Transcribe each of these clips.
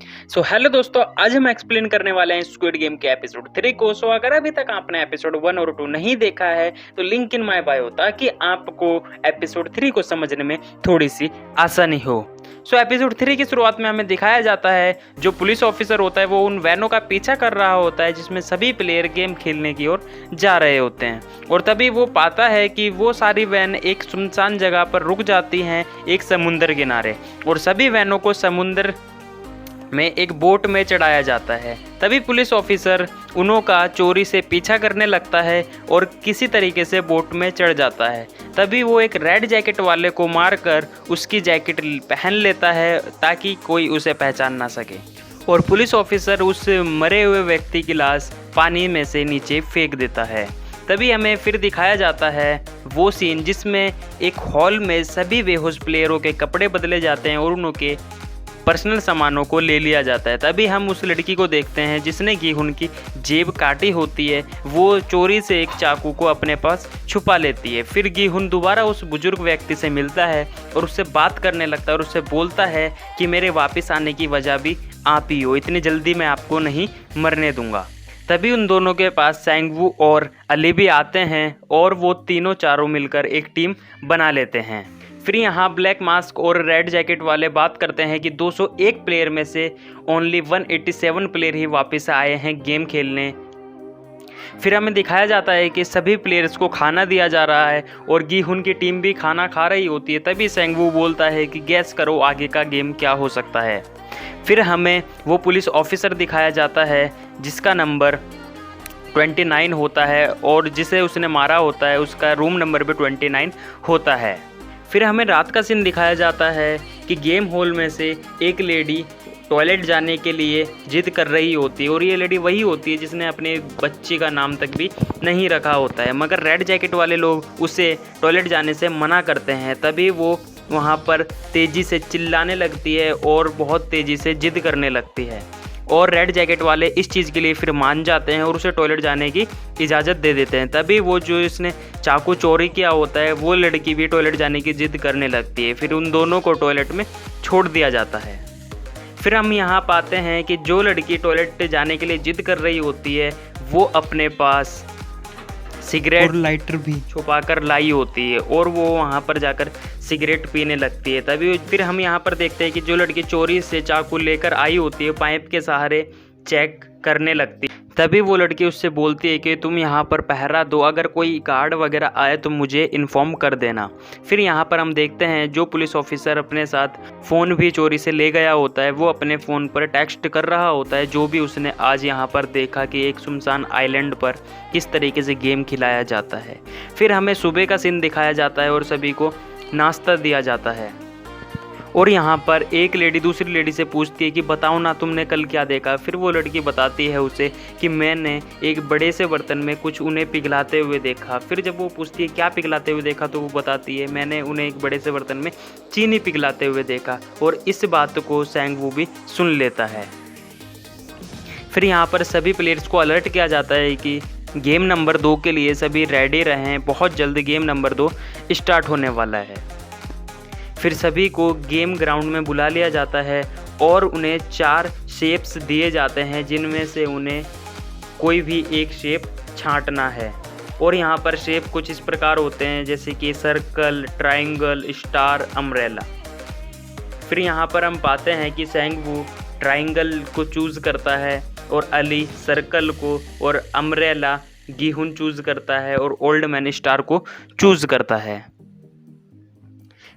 So hello दोस्तों, आज हम एक्सप्लेन करने वाले हैं स्क्विड गेम के एपिसोड 3 को। सो अगर अभी तक आपने एपिसोड 1 और 2 नहीं देखा है तो लिंक इन माय बायो, ताकि आपको एपिसोड 3 को समझने में थोड़ी सी आसानी हो। सो एपिसोड 3 की शुरुआत में हमें दिखाया जाता है जो पुलिस ऑफिसर होता है वो उन वैनों का पीछा कर रहा होता है जिसमें सभी प्लेयर गेम खेलने की ओर जा रहे होते हैं, और तभी वो पाता है कि वो सारी वैन एक सुनसान जगह पर रुक जाती हैं एक समुंदर किनारे, और सभी वैनों को समुंदर में एक बोट में चढ़ाया जाता है। तभी पुलिस ऑफिसर उन्हों का चोरी से पीछा करने लगता है और किसी तरीके से बोट में चढ़ जाता है। तभी वो एक रेड जैकेट वाले को मारकर उसकी जैकेट पहन लेता है ताकि कोई उसे पहचान ना सके, और पुलिस ऑफिसर उस मरे हुए व्यक्ति की लाश पानी में से नीचे फेंक देता है। तभी हमें फिर दिखाया जाता है वो सीन जिसमें एक हॉल में सभी बेहोश प्लेयरों के कपड़े बदले जाते हैं और उनके पर्सनल सामानों को ले लिया जाता है। तभी हम उस लड़की को देखते हैं जिसने गीहुन की जेब काटी होती है। वो चोरी से एक चाकू को अपने पास छुपा लेती है। फिर गीहुन दोबारा उस बुजुर्ग व्यक्ति से मिलता है और उससे बात करने लगता है और उससे बोलता है कि मेरे वापस आने की वजह भी आप ही हो, इतनी जल्दी मैं आपको नहीं मरने दूंगा। तभी उन दोनों के पास सैंगवू और अली भी आते हैं और वो तीनों चारों मिलकर एक टीम बना लेते हैं। फिर यहाँ ब्लैक मास्क और रेड जैकेट वाले बात करते हैं कि 201 प्लेयर में से ओनली 187 प्लेयर ही वापस आए हैं गेम खेलने। फिर हमें दिखाया जाता है कि सभी प्लेयर्स को खाना दिया जा रहा है और गीहुन की टीम भी खाना खा रही होती है। तभी सैंगवू बोलता है कि गैस करो आगे का गेम क्या हो सकता है। फिर हमें वो पुलिस ऑफिसर दिखाया जाता है जिसका नंबर 29 होता है और जिसे उसने मारा होता है उसका रूम नंबर भी 29 होता है। फिर हमें रात का सीन दिखाया जाता है कि गेम हॉल में से एक लेडी टॉयलेट जाने के लिए जिद कर रही होती है, और ये लेडी वही होती है जिसने अपने बच्चे का नाम तक भी नहीं रखा होता है, मगर रेड जैकेट वाले लोग उसे टॉयलेट जाने से मना करते हैं। तभी वो वहाँ पर तेज़ी से चिल्लाने लगती है और बहुत तेज़ी से जिद करने लगती है, और रेड जैकेट वाले इस चीज़ के लिए फिर मान जाते हैं और उसे टॉयलेट जाने की इजाज़त दे देते हैं। तभी वो जो इसने चाकू चोरी किया होता है वो लड़की भी टॉयलेट जाने की जिद करने लगती है। फिर उन दोनों को टॉयलेट में छोड़ दिया जाता है। फिर हम यहाँ पाते हैं कि जो लड़की टॉयलेट जाने के लिए जिद कर रही होती है वो अपने पास सिगरेट और लाइटर भी छुपा कर लाई होती है और वो वहाँ पर जाकर सिगरेट पीने लगती है। तभी फिर हम यहाँ पर देखते हैं कि जो लड़की चोरी से चाकू लेकर आई होती है पाइप के सहारे चेक करने लगती है। तभी वो लड़की उससे बोलती है कि तुम यहाँ पर पहरा दो, अगर कोई गार्ड वगैरह आए तो मुझे इन्फॉर्म कर देना। फिर यहाँ पर हम देखते हैं जो पुलिस ऑफिसर अपने साथ फ़ोन भी चोरी से ले गया होता है वो अपने फ़ोन पर टेक्स्ट कर रहा होता है जो भी उसने आज यहाँ पर देखा कि एक सुनसान आइलैंड पर किस तरीके से गेम खिलाया जाता है। फिर हमें सुबह का सीन दिखाया जाता है और सभी को नाश्ता दिया जाता है, और यहाँ पर एक लेडी दूसरी लेडी से पूछती है कि बताओ ना तुमने कल क्या देखा। फिर वो लड़की बताती है उसे कि मैंने एक बड़े से बर्तन में कुछ उन्हें पिघलाते हुए देखा। फिर जब वो पूछती है क्या पिघलाते हुए देखा तो वो बताती है मैंने उन्हें एक बड़े से बर्तन में चीनी पिघलाते हुए देखा, और इस बात को सैंगवू भी सुन लेता है। फिर यहाँ पर सभी प्लेयर्स को अलर्ट किया जाता है कि गेम नंबर 2 के लिए सभी रेडी रहें, बहुत जल्द गेम नंबर 2 स्टार्ट होने वाला है। फिर सभी को गेम ग्राउंड में बुला लिया जाता है और उन्हें 4 शेप्स दिए जाते हैं जिनमें से उन्हें कोई भी एक शेप छांटना है, और यहाँ पर शेप कुछ इस प्रकार होते हैं जैसे कि सर्कल, ट्रायंगल, स्टार, अम्ब्रेला। फिर यहाँ पर हम पाते हैं कि सैंगवू ट्रायंगल को चूज़ करता है और अली सर्कल को, और अम्ब्रेला गीहुन चूज़ करता है और ओल्ड मैन स्टार को चूज़ करता है।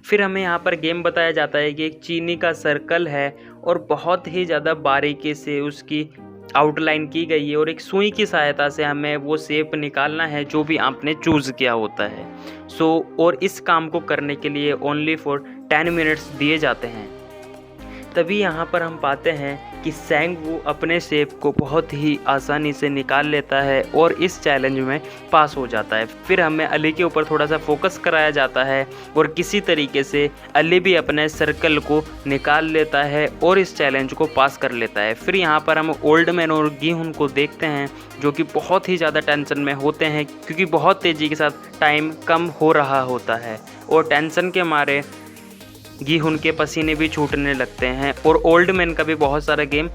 फिर हमें यहाँ पर गेम बताया जाता है कि एक चीनी का सर्कल है और बहुत ही ज़्यादा बारीकी से उसकी आउटलाइन की गई है, और एक सुई की सहायता से हमें वो शेप निकालना है जो भी आपने चूज़ किया होता है। और इस काम को करने के लिए ओनली फॉर 10 मिनट्स दिए जाते हैं। तभी यहाँ पर हम पाते हैं कि सैंगवू अपने शेप को बहुत ही आसानी से निकाल लेता है और इस चैलेंज में पास हो जाता है। फिर हमें अली के ऊपर थोड़ा सा फोकस कराया जाता है और किसी तरीके से अली भी अपने सर्कल को निकाल लेता है और इस चैलेंज को पास कर लेता है। फिर यहाँ पर हम ओल्ड मैन और गीहुन को देखते हैं जो कि बहुत ही ज़्यादा टेंशन में होते हैं क्योंकि बहुत तेज़ी के साथ टाइम कम हो रहा होता है, और टेंशन के मारे गीहुन के पसीने भी छूटने लगते हैं। और ओल्ड मैन का भी बहुत सारा गेम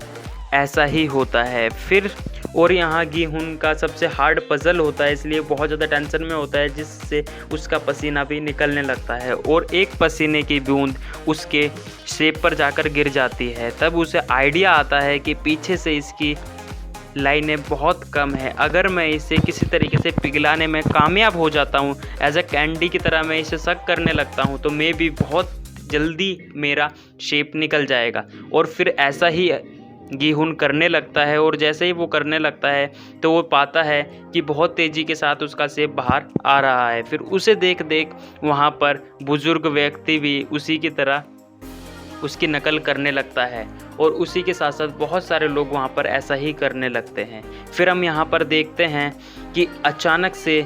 ऐसा ही होता है। फिर और यहाँ गीहुन का सबसे हार्ड पजल होता है, इसलिए बहुत ज़्यादा टेंशन में होता है, जिससे उसका पसीना भी निकलने लगता है और एक पसीने की बूंद उसके शेप पर जाकर गिर जाती है। तब उसे आइडिया आता है कि पीछे से इसकी लाइनें बहुत कम है, अगर मैं इसे किसी तरीके से पिघलाने में कामयाब हो जाता हूँ, एज अ कैंडी की तरह मैं इसे सक करने लगता हूँ, तो मे भी बहुत जल्दी मेरा शेप निकल जाएगा। और फिर ऐसा ही गीहुन करने लगता है और जैसे ही वो करने लगता है तो वो पाता है कि बहुत तेज़ी के साथ उसका शेप बाहर आ रहा है। फिर उसे देख देख वहाँ पर बुजुर्ग व्यक्ति भी उसी की तरह उसकी नकल करने लगता है और उसी के साथ साथ बहुत सारे लोग वहाँ पर ऐसा ही करने लगते हैं। फिर हम यहाँ पर देखते हैं कि अचानक से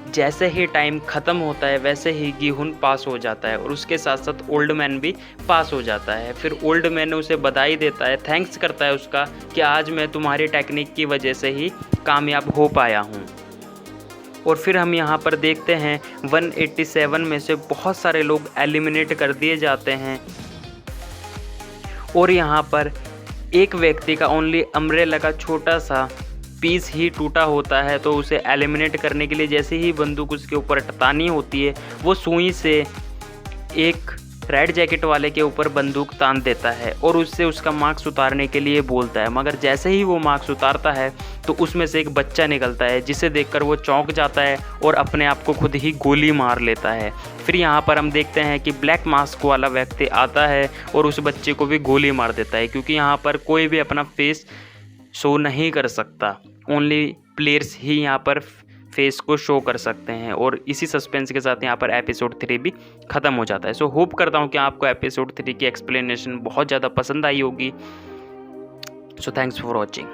जैसे ही टाइम ख़त्म होता है वैसे ही गीहुन पास हो जाता है और उसके साथ साथ ओल्ड मैन भी पास हो जाता है। फिर ओल्ड मैन उसे बधाई देता है, थैंक्स करता है उसका कि आज मैं तुम्हारी टेक्निक की वजह से ही कामयाब हो पाया हूँ। और फिर हम यहाँ पर देखते हैं 187 में से बहुत सारे लोग एलिमिनेट कर दिए जाते हैं और यहाँ पर एक व्यक्ति का ओनली अम्ब्रेला का छोटा सा पीस ही टूटा होता है। तो उसे एलिमिनेट करने के लिए जैसे ही बंदूक उसके ऊपर टतानी होती है, वो सुई से एक रेड जैकेट वाले के ऊपर बंदूक तान देता है और उससे उसका मार्क्स उतारने के लिए बोलता है। मगर जैसे ही वो मार्क्स उतारता है तो उसमें से एक बच्चा निकलता है, जिसे देखकर वो चौंक जाता है और अपने आप को खुद ही गोली मार लेता है। फिर यहाँ पर हम देखते हैं कि ब्लैक मास्क वाला व्यक्ति आता है और उस बच्चे को भी गोली मार देता है, क्योंकि यहाँ पर कोई भी अपना फेस शो नहीं कर सकता, ओनली प्लेयर्स ही यहाँ पर फेस को शो कर सकते हैं। और इसी सस्पेंस के साथ यहाँ पर एपिसोड 3 भी ख़त्म हो जाता है। सो होप करता हूँ कि आपको एपिसोड 3 की एक्सप्लेनेशन बहुत ज़्यादा पसंद आई होगी। So thanks for watching.